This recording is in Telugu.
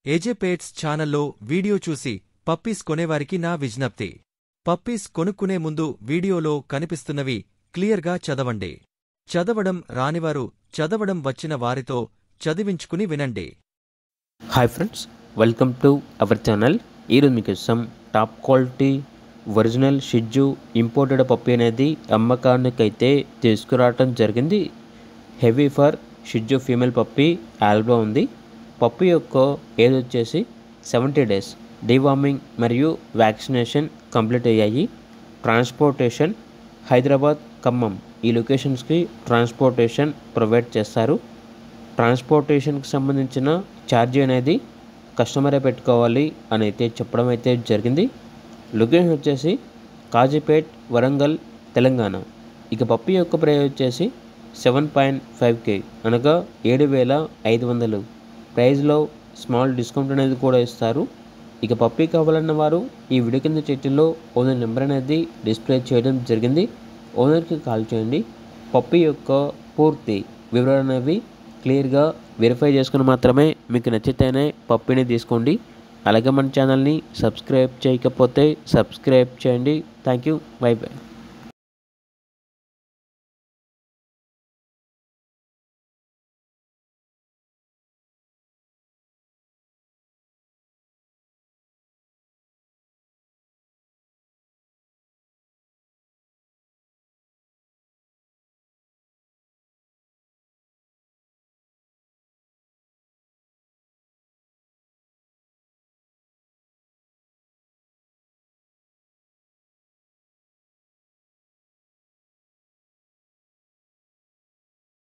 ఏజే పేట్స్ ఛానల్లో వీడియో చూసి పప్పీస్ కొనేవారికి నా విజ్ఞప్తి. పప్పీస్ కొనుక్కునే ముందు వీడియోలో కనిపిస్తున్నవి క్లియర్గా చదవండి. చదవడం రానివారు చదవడం వచ్చిన వారితో చదివించుకుని వినండి. Hi friends, welcome to our channel. ఈరోజు మీకోసం top quality original shih tzu imported puppy అనేది అమ్మకానికైతే తీసుకురావటం జరిగింది. Heavy fur shih tzu female puppy ఆల్బా ఉంది. పప్పీ యొక్క ఏజ్ వచ్చేసి 70 days. డీవార్మింగ్ మరియు వ్యాక్సినేషన్ కంప్లీట్ అయ్యాయి. ట్రాన్స్పోర్టేషన్ హైదరాబాద్, ఖమ్మం ఈ లొకేషన్స్కి ట్రాన్స్పోర్టేషన్ ప్రొవైడ్ చేస్తారు. ట్రాన్స్పోర్టేషన్కి సంబంధించిన ఛార్జీ అనేది కస్టమరే పెట్టుకోవాలి అని అయితే చెప్పడం అయితే జరిగింది. లొకేషన్ వచ్చేసి కాజీపేట్, వరంగల్, తెలంగాణ. ఇక పప్పీ యొక్క ప్రైస్ వచ్చేసి 7.5K అనగా 7,500. ప్రైస్లో స్మాల్ డిస్కౌంట్ అనేది కూడా ఇస్తారు. ఇక పప్పీ కావాలన్న వారు ఈ వీడియో కింద టైటిల్లో ఓనర్ నెంబర్ అనేది డిస్ప్లే చేయడం జరిగింది. ఓనర్కి కాల్ చేయండి. పప్పీ యొక్క పూర్తి వివరాలు అనేవి క్లియర్గా వెరిఫై చేసుకుని మాత్రమే మీకు నచ్చితేనే పప్పీని తీసుకోండి. అలాగే మన ఛానల్ని సబ్స్క్రైబ్ చేయకపోతే సబ్స్క్రైబ్ చేయండి. Thank you. By by.